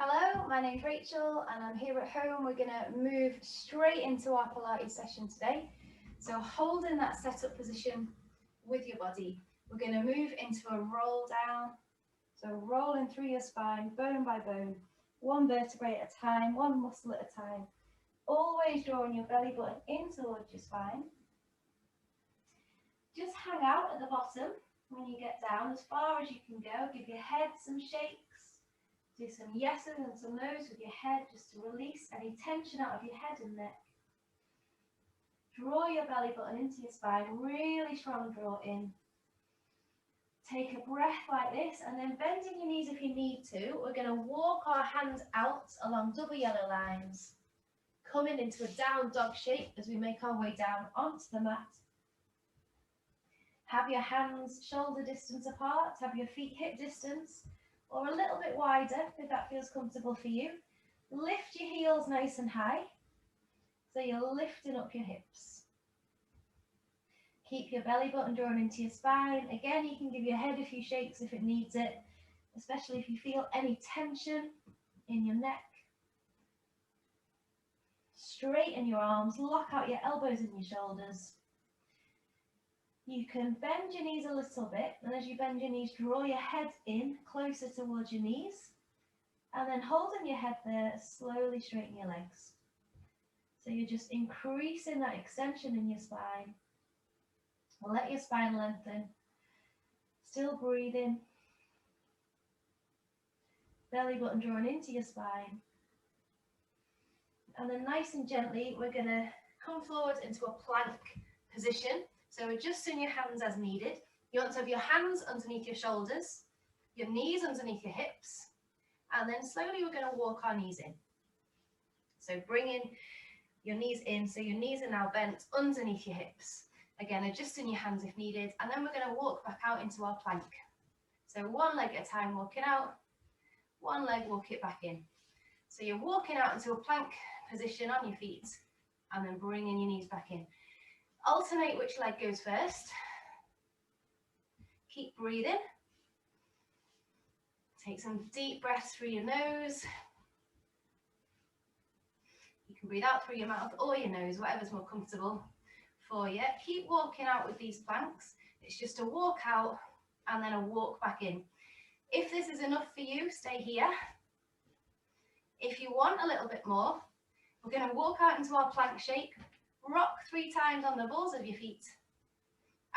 Hello, my name's Rachel and I'm here at home. We're going to move straight into our Pilates session today. So holding that setup position with your body, we're going to move into a roll down. So rolling through your spine, bone by bone, one vertebrae at a time, one muscle at a time. Always drawing your belly button in towards your spine. Just hang out at the bottom when you get down as far as you can go. Give your head some shakes. Do some yeses and some no's with your head just to release any tension out of your head and neck. Draw your belly button into your spine, really strong draw in. Take a breath like this and then bending your knees if you need to. We're going to walk our hands out along double yellow lines, coming into a down dog shape as we make our way down onto the mat. Have your hands shoulder distance apart, have your feet hip distance, or a little bit wider if that feels comfortable for you. Lift your heels nice and high, so you're lifting up your hips. Keep your belly button drawn into your spine. Again, you can give your head a few shakes if it needs it, especially if you feel any tension in your neck. Straighten your arms, lock out your elbows and your shoulders. You can bend your knees a little bit, and as you bend your knees, draw your head in closer towards your knees, and then holding your head there, slowly straighten your legs. So you're just increasing that extension in your spine. Let your spine lengthen. Still breathing. Belly button drawn into your spine. And then nice and gently, we're going to come forward into a plank position. So adjusting your hands as needed. You want to have your hands underneath your shoulders, your knees underneath your hips, and then slowly we're going to walk our knees in. So bringing your knees in, so your knees are now bent underneath your hips. Again, adjusting your hands if needed, and then we're going to walk back out into our plank. So one leg at a time walking out, one leg walk it back in. So you're walking out into a plank position on your feet, and then bringing your knees back in. Alternate which leg goes first. Keep breathing. Take some deep breaths through your nose. You can breathe out through your mouth or your nose, whatever's more comfortable for you. Keep walking out with these planks. It's just a walk out and then a walk back in. If this is enough for you, stay here. If you want a little bit more, we're going to walk out into our plank shape. Rock 3 times on the balls of your feet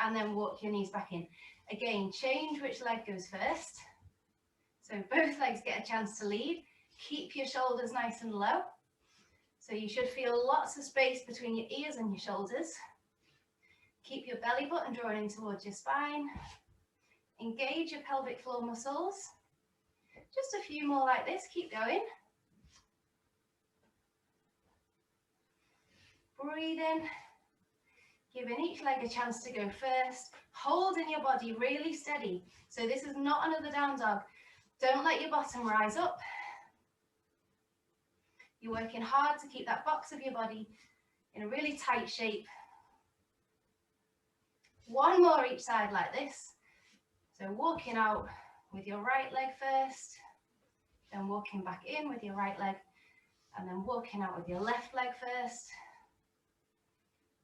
and then walk your knees back in. Again, change which leg goes first. So both legs get a chance to lead. Keep your shoulders nice and low. So you should feel lots of space between your ears and your shoulders. Keep your belly button drawn in towards your spine. Engage your pelvic floor muscles. Just a few more like this. Keep going. Breathing, giving each leg a chance to go first, holding your body really steady. So this is not another down dog. Don't let your bottom rise up. You're working hard to keep that box of your body in a really tight shape. One more each side like this. So walking out with your right leg first, then walking back in with your right leg, and then walking out with your left leg first,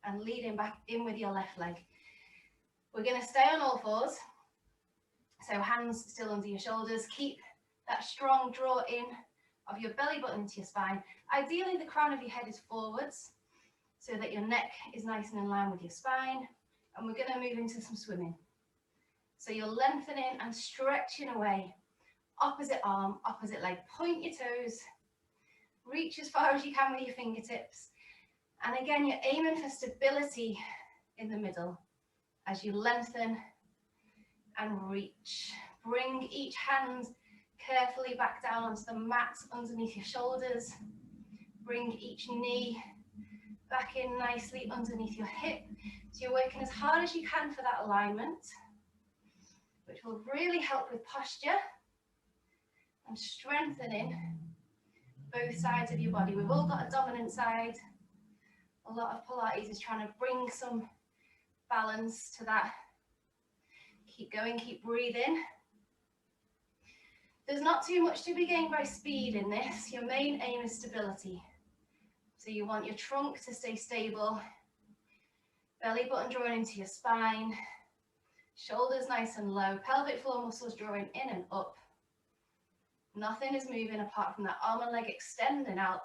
and leading back in with your left leg. We're going to stay on all fours. So hands still under your shoulders. Keep that strong draw in of your belly button into your spine. Ideally, the crown of your head is forwards so that your neck is nice and in line with your spine. And we're going to move into some swimming. So you're lengthening and stretching away. Opposite arm, opposite leg. Point your toes. Reach as far as you can with your fingertips. And again, you're aiming for stability in the middle as you lengthen and reach. Bring each hand carefully back down onto the mat underneath your shoulders. Bring each knee back in nicely underneath your hip. So you're working as hard as you can for that alignment, which will really help with posture and strengthening both sides of your body. We've all got a dominant side. A lot of Pilates is trying to bring some balance to that. Keep going, keep breathing. There's not too much to be gained by speed in this. Your main aim is stability. So you want your trunk to stay stable, belly button drawing into your spine, shoulders nice and low, pelvic floor muscles drawing in and up. Nothing is moving apart from that arm and leg extending out.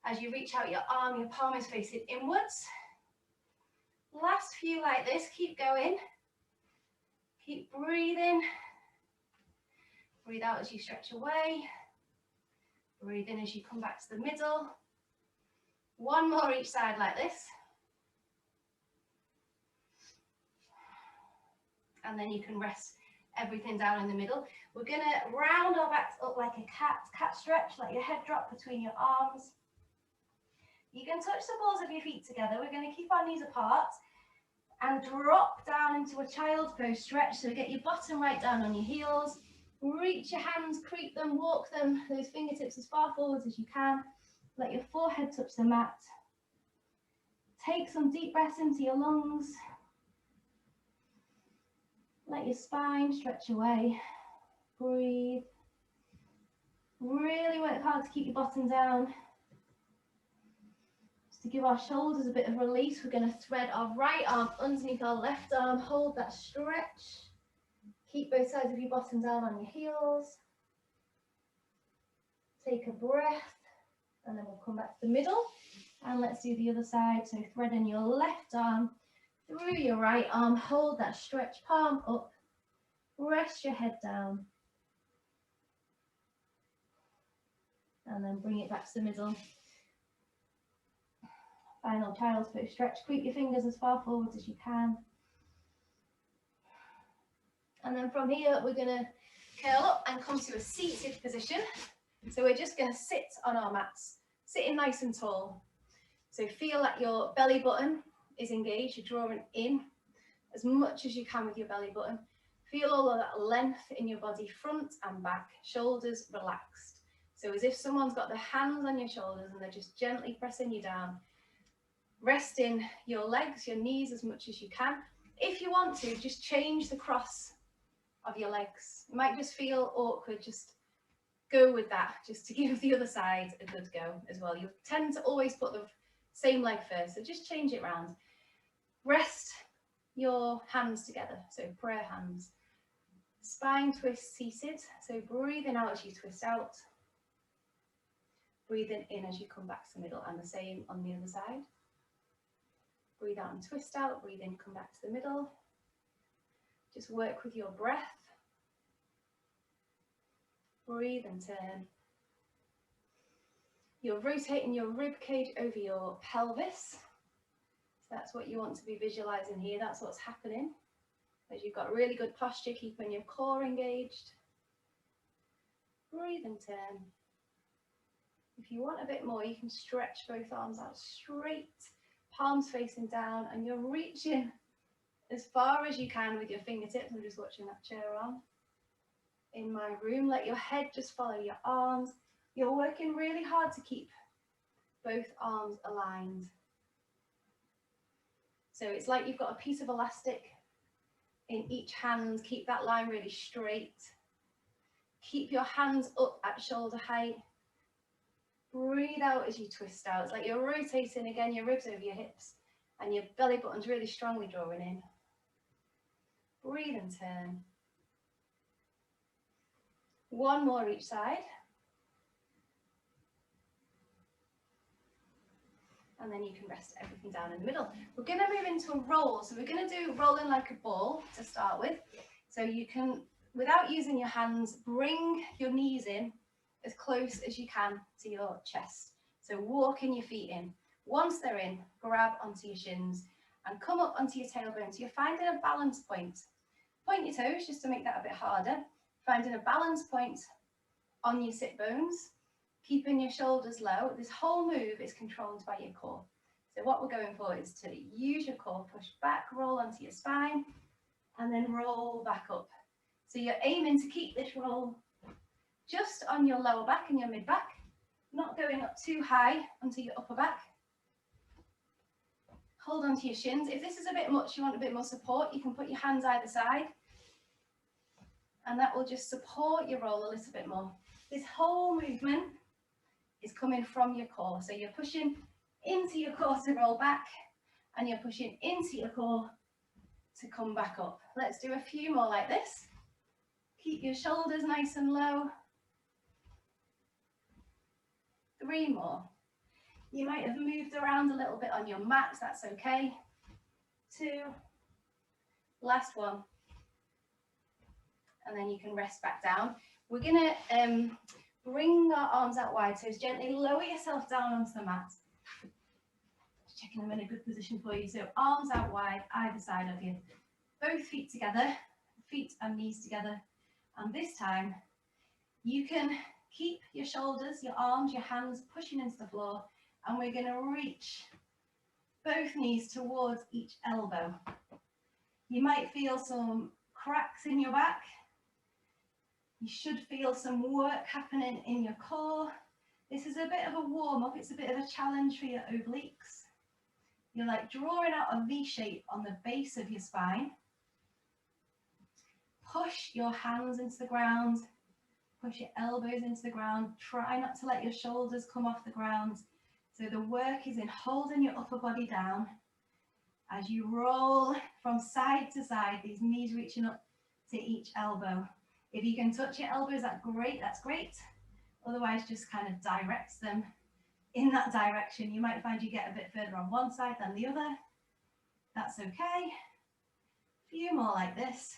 As you reach out your arm, your palm is facing inwards. Last few like this, keep going. Keep breathing. Breathe out as you stretch away. Breathe in as you come back to the middle. One more each side like this. And then you can rest everything down in the middle. We're going to round our backs up like a cat stretch, let your head drop between your arms. You can touch the balls of your feet together. We're going to keep our knees apart and drop down into a child's pose stretch. So get your bottom right down on your heels. Reach your hands, creep them, walk them, those fingertips as far forwards as you can. Let your forehead touch the mat. Take some deep breaths into your lungs. Let your spine stretch away. Breathe. Really work hard to keep your bottom down. Just to give our shoulders a bit of release, we're going to thread our right arm underneath our left arm. Hold that stretch. Keep both sides of your bottom down on your heels. Take a breath, and then we'll come back to the middle. And let's do the other side. So threading your left arm through your right arm. Hold that stretch, palm up. Rest your head down. And then bring it back to the middle. Final child's pose stretch. Creep your fingers as far forwards as you can. And then from here, we're going to curl up and come to a seated position. So we're just going to sit on our mats, sitting nice and tall. So feel that your belly button is engaged. You're drawing in as much as you can with your belly button. Feel all of that length in your body, front and back, shoulders relaxed. So as if someone's got their hands on your shoulders and they're just gently pressing you down. Resting your legs, your knees as much as you can. If you want to, just change the cross of your legs. It might just feel awkward, just go with that, just to give the other side a good go as well. You tend to always put the same leg first, so just change it round. Rest your hands together, so prayer hands. Spine twist seated, so breathing out as you twist out. Breathing in as you come back to the middle, and the same on the other side. Breathe out and twist out, breathe in, come back to the middle. Just work with your breath. Breathe and turn. You're rotating your rib cage over your pelvis. So that's what you want to be visualizing here. That's what's happening. As you've got really good posture, keeping your core engaged. Breathe and turn. If you want a bit more, you can stretch both arms out straight, palms facing down, and you're reaching as far as you can with your fingertips. I'm just watching that chair on. In my room, let your head just follow your arms. You're working really hard to keep both arms aligned. So it's like you've got a piece of elastic in each hand. Keep that line really straight. Keep your hands up at shoulder height. Breathe out as you twist out. It's like you're rotating again your ribs over your hips and your belly button's really strongly drawing in. Breathe and turn. One more each side. And then you can rest everything down in the middle. We're going to move into a roll. So we're going to do rolling like a ball to start with. So you can, without using your hands, bring your knees in as close as you can to your chest. So walking your feet in. Once they're in, grab onto your shins and come up onto your tailbone. So you're finding a balance point. Point your toes just to make that a bit harder. Finding a balance point on your sit bones. Keeping your shoulders low. This whole move is controlled by your core. So what we're going for is to use your core, push back, roll onto your spine, and then roll back up. So you're aiming to keep this roll just on your lower back and your mid back, not going up too high onto your upper back. Hold onto your shins. If this is a bit much, you want a bit more support, you can put your hands either side and that will just support your roll a little bit more. This whole movement is coming from your core, so you're pushing into your core to roll back, and you're pushing into your core to come back up. Let's do a few more like this. Keep your shoulders nice and low. 3 more. You might have moved around a little bit on your mat, that's okay. 2, last one. And then you can rest back down. We're gonna bring our arms out wide, so gently lower yourself down onto the mat. Just checking I'm in a good position for you. So arms out wide, either side of you. Both feet together, feet and knees together. And this time, you can keep your shoulders, your arms, your hands pushing into the floor, and we're gonna reach both knees towards each elbow. You might feel some cracks in your back. You should feel some work happening in your core. This is a bit of a warm-up, it's a bit of a challenge for your obliques. You're like drawing out a V shape on the base of your spine. Push your hands into the ground, push your elbows into the ground. Try not to let your shoulders come off the ground. So the work is in holding your upper body down as you roll from side to side, these knees reaching up to each elbow. If you can touch your elbows, that's great. Otherwise, just kind of direct them in that direction. You might find you get a bit further on one side than the other. That's okay. A few more like this.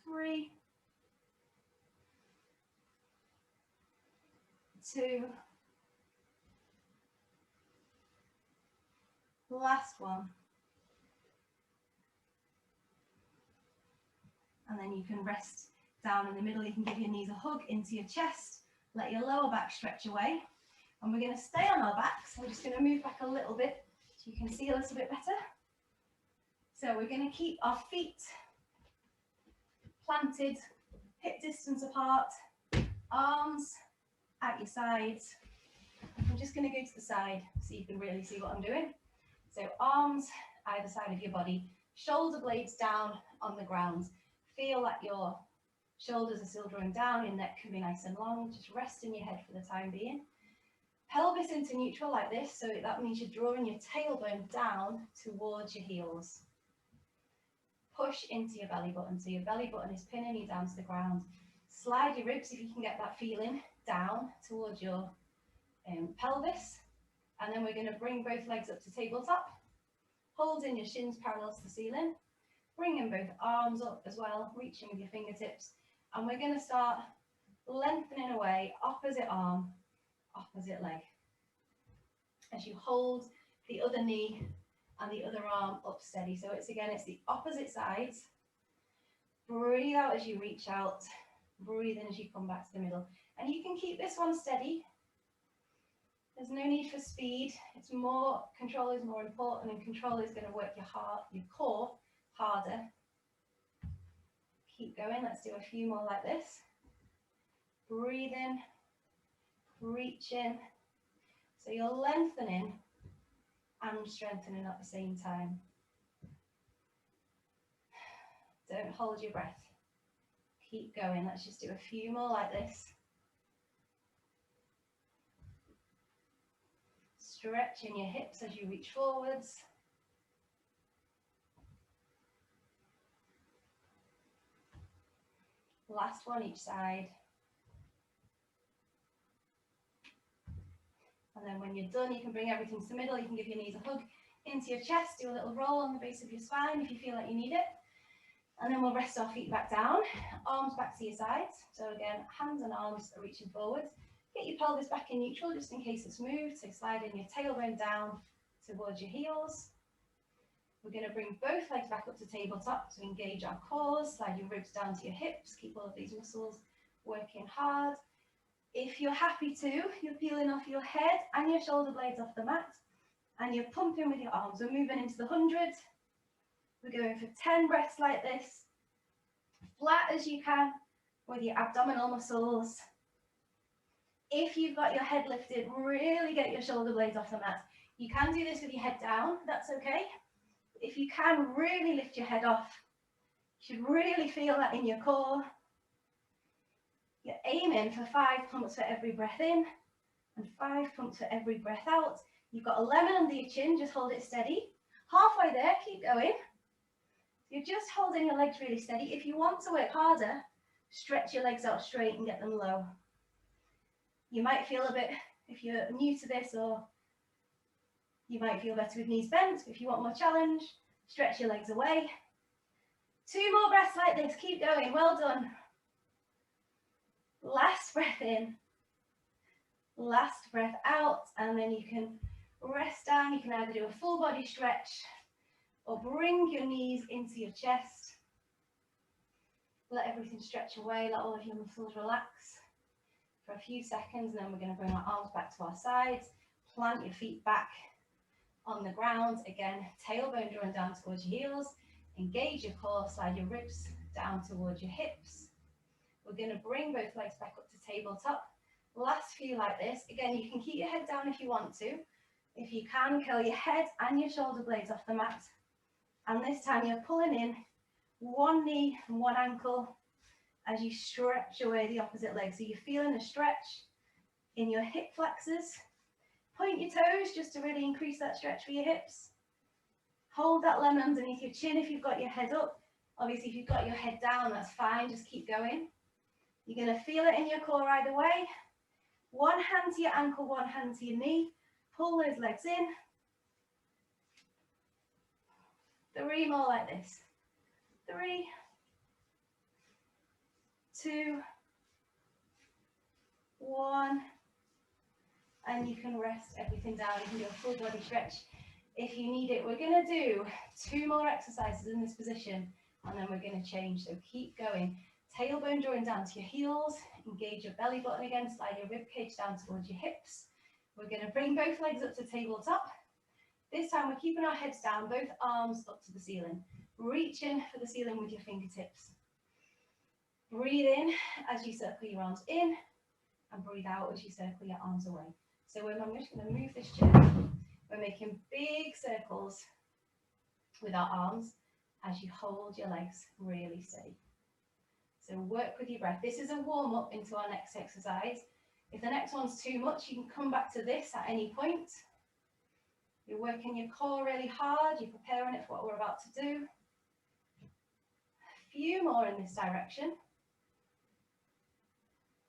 3, 2, last one. And then you can rest down in the middle. You can give your knees a hug into your chest. Let your lower back stretch away. And we're going to stay on our backs. We're just going to move back a little bit so you can see a little bit better. So we're going to keep our feet planted, hip distance apart, arms at your sides. I'm just going to go to the side so you can really see what I'm doing. So arms either side of your body, shoulder blades down on the ground. Feel like your shoulders are still drawing down, your neck can be nice and long. Just rest in your head for the time being. Pelvis into neutral like this, so that means you're drawing your tailbone down towards your heels. Push into your belly button, so your belly button is pinning you down to the ground. Slide your ribs, if you can get that feeling, down towards your pelvis. And then we're going to bring both legs up to tabletop. Holding your shins parallel to the ceiling. Bringing both arms up as well, reaching with your fingertips. And we're going to start lengthening away, opposite arm, opposite leg. As you hold the other knee and the other arm up steady. So it's the opposite sides. Breathe out as you reach out. Breathe in as you come back to the middle. And you can keep this one steady. There's no need for speed. It's more, control is more important, and control is going to work your core harder. Keep going. Let's do a few more like this. Breathe in, reach in. So you're lengthening and strengthening at the same time. Don't hold your breath. Keep going. Let's just do a few more like this. Stretching your hips as you reach forwards. Last one each side. And then when you're done, you can bring everything to the middle. You can give your knees a hug into your chest, do a little roll on the base of your spine if you feel like you need it. And then we'll rest our feet back down, arms back to your sides. So again, hands and arms are reaching forwards. Get your pelvis back in neutral just in case it's moved. So sliding your tailbone down towards your heels. We're going to bring both legs back up to tabletop to engage our cores. Slide your ribs down to your hips. Keep all of these muscles working hard. If you're happy to, you're peeling off your head and your shoulder blades off the mat. And you're pumping with your arms. We're moving into the 100. We're going for 10 breaths like this. Flat as you can with your abdominal muscles. If you've got your head lifted, really get your shoulder blades off the mat. You can do this with your head down, that's okay. If you can really lift your head off, You should really feel that in your core. You're aiming for 5 pumps for every breath in and 5 pumps for every breath out. You've got a lemon under your chin, just hold it steady. Halfway there, keep going. You're just holding your legs really steady. If you want to work harder, stretch your legs out straight and get them low. You might feel a bit, if you're new to this, or you might feel better with knees bent. If you want more challenge, stretch your legs away. 2 more breaths like this, keep going, well done. Last breath in, last breath out, and then you can rest down. You can either do a full body stretch or bring your knees into your chest. Let everything stretch away, let all of your muscles relax for a few seconds, and then we're going to bring our arms back to our sides, plant your feet back on the ground. Again, tailbone drawing down towards your heels, engage your core, slide your ribs down towards your hips. We're going to bring both legs back up to tabletop. Last few like this. Again, you can keep your head down if you want to. If you can, curl your head and your shoulder blades off the mat. And this time you're pulling in one knee and one ankle as you stretch away the opposite leg. So you're feeling a stretch in your hip flexors. Point your toes just to really increase that stretch for your hips. Hold that lemon underneath your chin if you've got your head up. Obviously, if you've got your head down, that's fine. Just keep going. You're going to feel it in your core either way. One hand to your ankle, one hand to your knee. Pull those legs in. 3 more like this. 3, 2, 1. And you can rest everything down. You can do a full body stretch if you need it. We're going to do 2 more exercises in this position, and then we're going to change. So keep going. Tailbone drawing down to your heels. Engage your belly button again. Slide your rib cage down towards your hips. We're going to bring both legs up to tabletop. This time we're keeping our heads down, both arms up to the ceiling. Reaching for the ceiling with your fingertips. Breathe in as you circle your arms in, and breathe out as you circle your arms away. So I'm just going to move this chair. We're making big circles with our arms as you hold your legs really steady. So work with your breath. This is a warm-up into our next exercise. If the next one's too much, you can come back to this at any point. You're working your core really hard. You're preparing it for what we're about to do. A few more in this direction.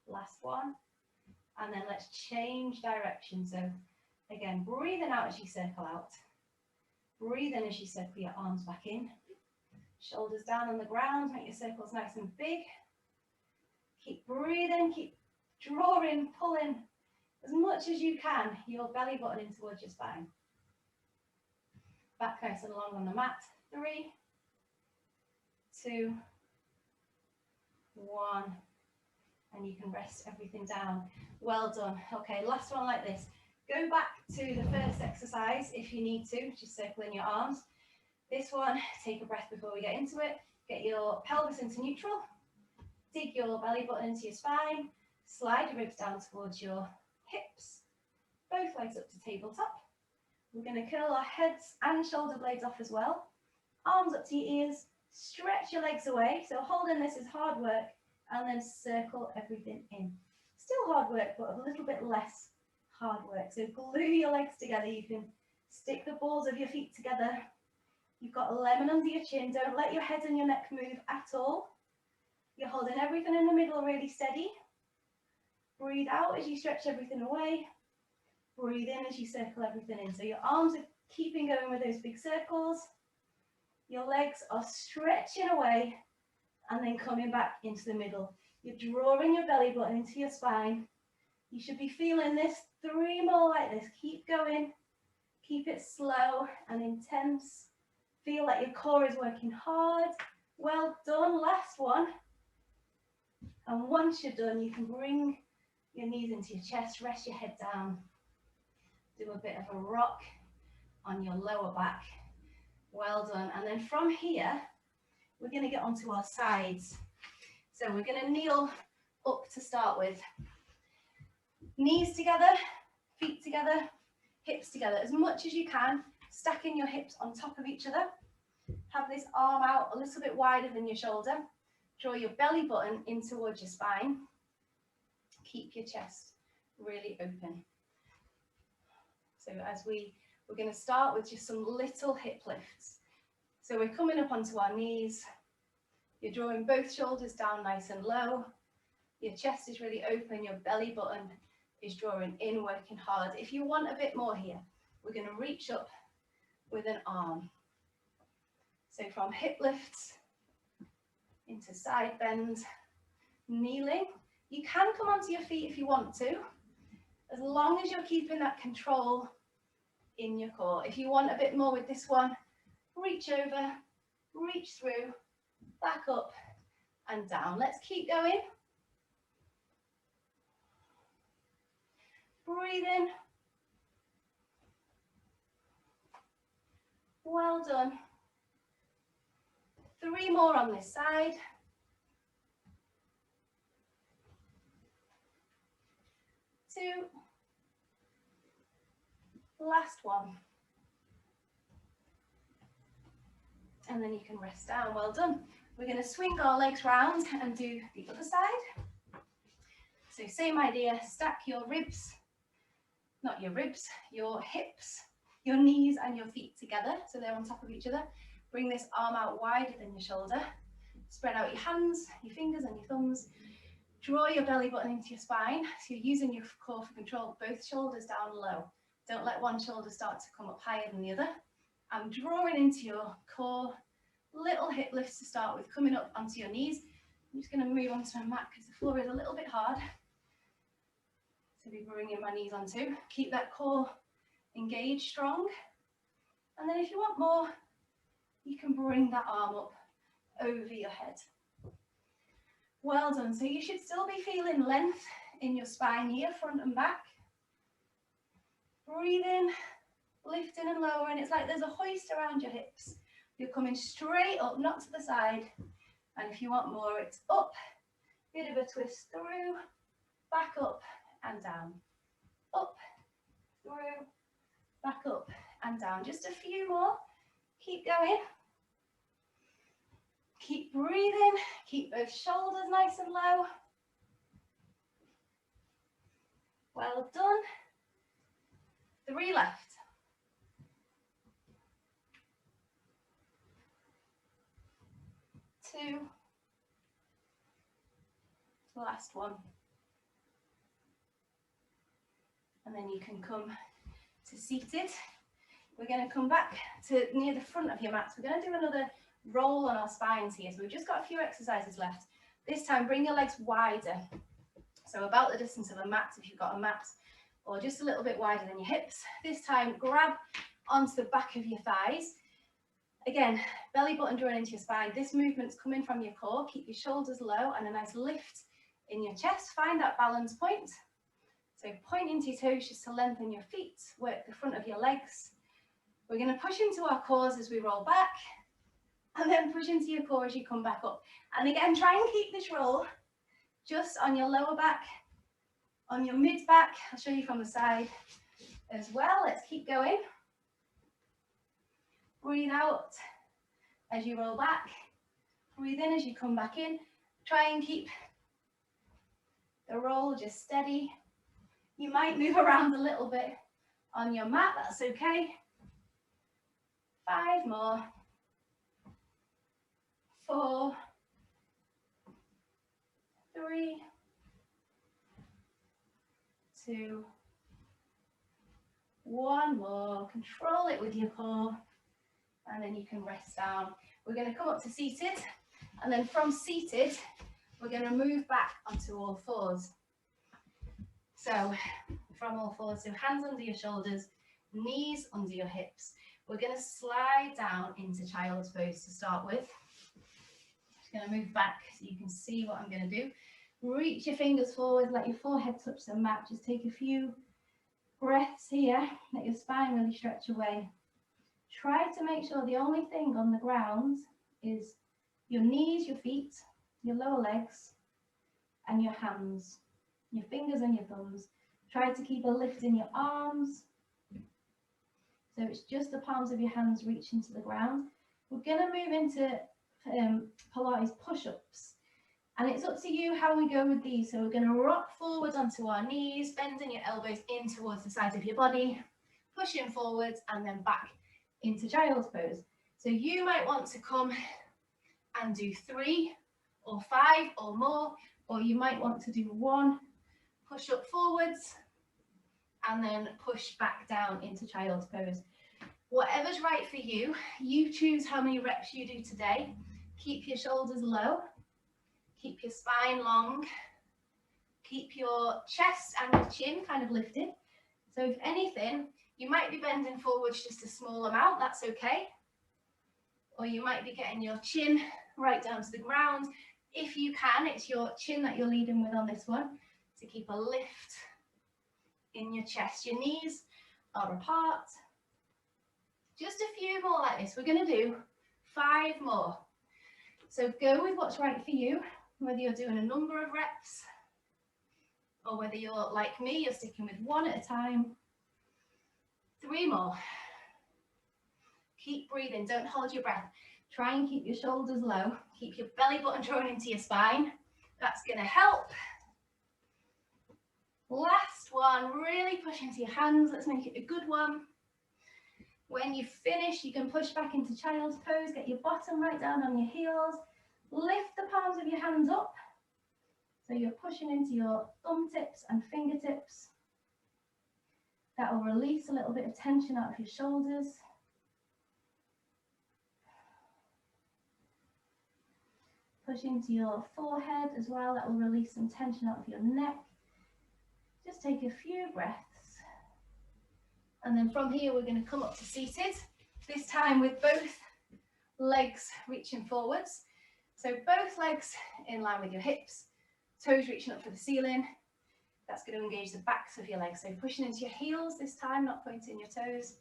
Last one. And then let's change direction. So again, breathing out as you circle out. Breathe in as you circle your arms back in. Shoulders down on the ground, make your circles nice and big. Keep breathing, keep drawing, pulling as much as you can, your belly button in towards your spine. Back nice and long on the mat. 3, 2, 1. And you can rest everything down. Well done. Okay, last one like this. Go back to the first exercise if you need to, just circling your arms. This one, take a breath before we get into it. Get your pelvis into neutral. Dig your belly button into your spine. Slide your ribs down towards your hips. Both legs up to tabletop. We're going to curl our heads and shoulder blades off as well. Arms up to your ears. Stretch your legs away. So holding this is hard work. And then circle everything in. Still hard work, but a little bit less hard work. So glue your legs together. You can stick the balls of your feet together. You've got a lemon under your chin. Don't let your head and your neck move at all. You're holding everything in the middle really steady. Breathe out as you stretch everything away. Breathe in as you circle everything in. So your arms are keeping going with those big circles. Your legs are stretching away and then coming back into the middle. You're drawing your belly button into your spine. You should be feeling this. 3 more like this. Keep going. Keep it slow and intense. Feel like your core is working hard. Well done. Last one. And once you're done, you can bring your knees into your chest, rest your head down. Do a bit of a rock on your lower back. Well done. And then from here, we're going to get onto our sides. So we're going to kneel up to start with. Knees together, feet together, hips together, as much as you can, stacking your hips on top of each other. Have this arm out a little bit wider than your shoulder. Draw your belly button in towards your spine. Keep your chest really open. So as we're going to start with just some little hip lifts. So we're coming up onto our knees. You're drawing both shoulders down nice and low. Your chest is really open. Your belly button is drawing in, working hard. If you want a bit more here, we're going to reach up with an arm. So from hip lifts into side bends, kneeling. You can come onto your feet if you want to, as long as you're keeping that control in your core. If you want a bit more with this one, reach over, reach through, back up and down. Let's keep going. Breathe in. Well done. 3 more on this side. 2. Last one. And then you can rest down. Well done. We're going to swing our legs round and do the other side. So same idea, stack your ribs, not your ribs, your hips, your knees and your feet together so they're on top of each other. Bring this arm out wider than your shoulder. Spread out your hands, your fingers and your thumbs. Draw your belly button into your spine. So you're using your core for control, both shoulders down low. Don't let one shoulder start to come up higher than the other. I'm drawing into your core, little hip lifts to start with, coming up onto your knees. I'm just going to move onto my mat because the floor is a little bit hard to be bringing my knees onto. Keep that core engaged, strong. And then if you want more, you can bring that arm up over your head. Well done. So you should still be feeling length in your spine here, front and back. Breathe in, lifting and lowering. It's like there's a hoist around your hips. You're coming straight up, not to the side. And if you want more, it's up, bit of a twist through, back up and down. Up, through, back up and down. Just a few more. Keep going. Keep breathing. Keep both shoulders nice and low. Well done. 3 left. 2. Last one. And then you can come to seated. We're going to come back to near the front of your mats. We're going to do another roll on our spines here. So we've just got a few exercises left. This time, bring your legs wider. So about the distance of a mat, if you've got a mat, or just a little bit wider than your hips. This time, grab onto the back of your thighs. Again, belly button drawing into your spine. This movement's coming from your core. Keep your shoulders low and a nice lift in your chest. Find that balance point. So point into your toes just to lengthen your feet. Work the front of your legs. We're going to push into our cores as we roll back. And then push into your core as you come back up. And again, try and keep this roll just on your lower back, on your mid back. I'll show you from the side as well. Let's keep going. Breathe out as you roll back. Breathe in as you come back in. Try and keep the roll just steady. You might move around a little bit on your mat, that's okay. 5 more. 4, 3, 2, 1 more. Control it with your core. And then you can rest down. We're going to come up to seated, and then from seated, we're going to move back onto all fours. So from all fours, so hands under your shoulders, knees under your hips. We're going to slide down into child's pose to start with. Just going to move back so you can see what I'm going to do. Reach your fingers forward, let your forehead touch the mat. Just take a few breaths here, let your spine really stretch away. Try to make sure the only thing on the ground is your knees, your feet, your lower legs, and your hands, your fingers and your thumbs. Try to keep a lift in your arms. So it's just the palms of your hands reaching to the ground. we're going to move into Pilates push-ups. And it's up to you how we go with these. So we're going to rock forwards onto our knees, bending your elbows in towards the sides of your body, pushing forwards and then back into child's pose. So you might want to come and do 3 or 5 or more, or you might want to do 1 push up forwards and then push back down into child's pose. Whatever's right for you, you choose how many reps you do today. Keep your shoulders low, keep your spine long, keep your chest and your chin kind of lifted. So if anything, you might be bending forwards just a small amount, that's okay. Or you might be getting your chin right down to the ground. If you can, it's your chin that you're leading with on this one, to keep a lift in your chest. Your knees are apart. Just a few more like this. We're going to do 5 more. So go with what's right for you, whether you're doing a number of reps or whether you're like me, you're sticking with 1 at a time. 3 more. Keep breathing, don't hold your breath. Try and keep your shoulders low. Keep your belly button drawn into your spine. That's going to help. Last one, really push into your hands. Let's make it a good one. When you finish, you can push back into child's pose. Get your bottom right down on your heels. Lift the palms of your hands up. So you're pushing into your thumb tips and fingertips. That will release a little bit of tension out of your shoulders. Push into your forehead as well. That will release some tension out of your neck. Just take a few breaths. And then from here, we're going to come up to seated. This time with both legs reaching forwards. So both legs in line with your hips, toes reaching up for the ceiling. That's going to engage the backs of your legs. So pushing into your heels this time, not pointing your toes.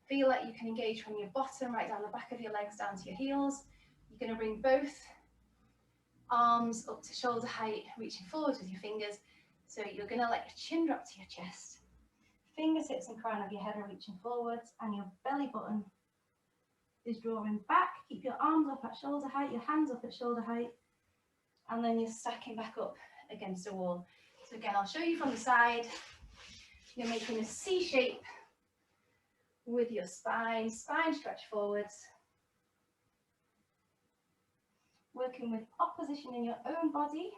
Feel like you can engage from your bottom right down the back of your legs down to your heels. You're going to bring both arms up to shoulder height, reaching forwards with your fingers. So you're going to let your chin drop to your chest. Fingertips and crown of your head are reaching forwards, and your belly button is drawing back. Keep your arms up at shoulder height, your hands up at shoulder height, and then you're stacking back up against a wall. So again, I'll show you from the side. You're making a C shape with your spine stretch forwards. Working with opposition in your own body.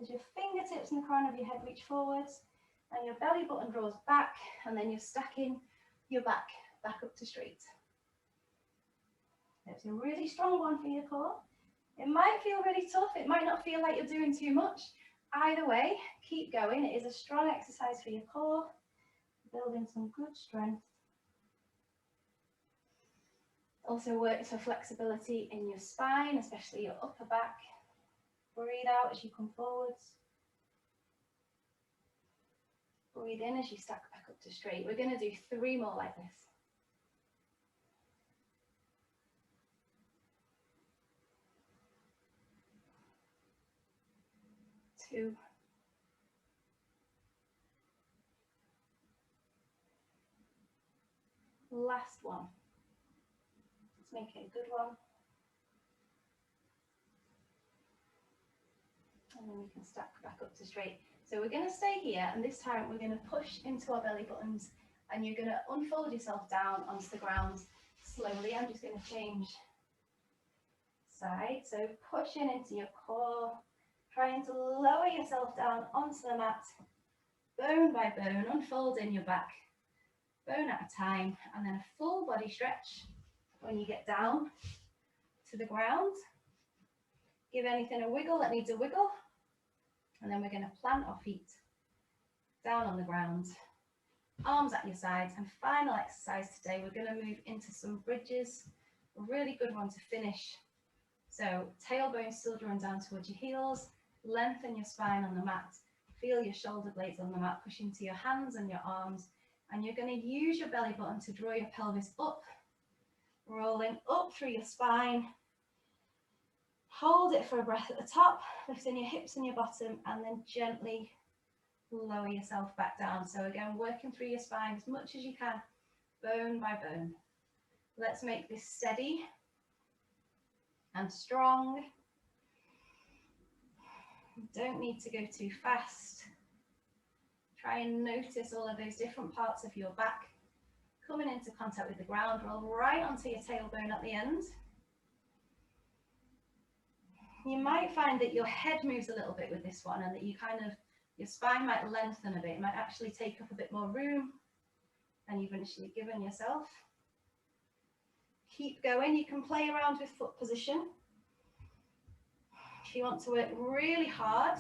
As your fingertips and the crown of your head reach forwards, and your belly button draws back, and then you're stacking your back up to straight. It's a really strong one for your core. It might feel really tough, it might not feel like you're doing too much. Either way, keep going. It is a strong exercise for your core, building some good strength. Also works for flexibility in your spine, especially your upper back. Breathe out as you come forwards. Breathe in as you stack back up to straight. We're going to do 3 more like this. 2. Last one. Let's make it a good one. And then we can stack back up to straight. So we're going to stay here, and this time we're going to push into our belly buttons, and you're going to unfold yourself down onto the ground slowly. I'm just going to change side. So pushing into your core, trying to lower yourself down onto the mat, bone by bone, unfolding your back, bone at a time, and then a full body stretch when you get down to the ground. Give anything a wiggle that needs a wiggle. And then we're going to plant our feet down on the ground, arms at your sides. And final exercise today, we're going to move into some bridges, a really good one to finish. So tailbone still drawn down towards your heels, lengthen your spine on the mat, feel your shoulder blades on the mat, push into your hands and your arms, and you're going to use your belly button to draw your pelvis up, rolling up through your spine. Hold it for a breath at the top, lifting your hips and your bottom, and then gently lower yourself back down. So again, working through your spine as much as you can, bone by bone. Let's make this steady and strong. Don't need to go too fast. Try and notice all of those different parts of your back coming into contact with the ground. Roll right onto your tailbone at the end. You might find that your head moves a little bit with this one, and that your spine might lengthen a bit. It might actually take up a bit more room than you've initially given yourself. Keep going. You can play around with foot position. If you want to work really hard,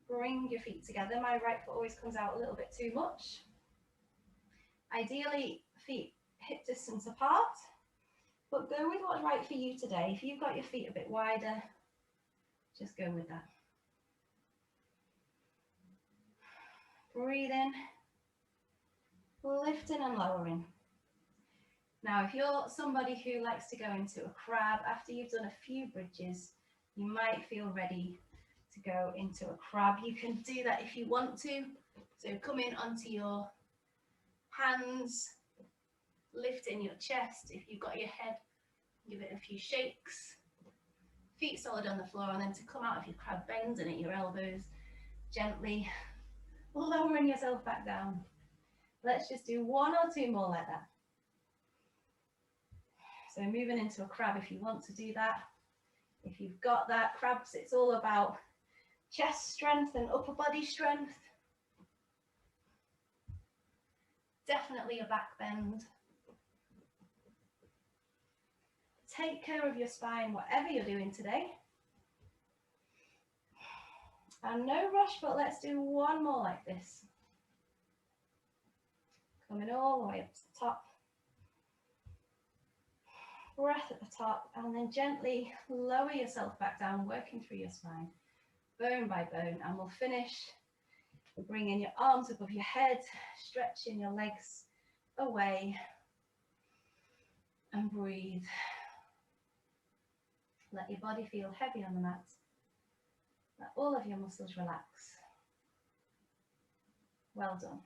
bring your feet together. My right foot always comes out a little bit too much. Ideally, feet hip distance apart, but go with what's right for you today. If you've got your feet a bit wider, just go with that. Breathe in, lifting and lowering. Now, if you're somebody who likes to go into a crab, after you've done a few bridges, you might feel ready to go into a crab. You can do that if you want to. So come in onto your hands, lifting your chest. If you've got your head, give it a few shakes. Feet solid on the floor, and then to come out of your crab, bending at your elbows, gently lowering yourself back down. Let's just do one or two more like that. So moving into a crab if you want to do that. If you've got that, crabs, it's all about chest strength and upper body strength. Definitely a back bend. Take care of your spine, whatever you're doing today. And no rush, but let's do one more like this. Coming all the way up to the top. Breath at the top, and then gently lower yourself back down, working through your spine, bone by bone, and we'll finish bringing your arms above your head, stretching your legs away, and breathe. Let your body feel heavy on the mat. Let all of your muscles relax. Well done.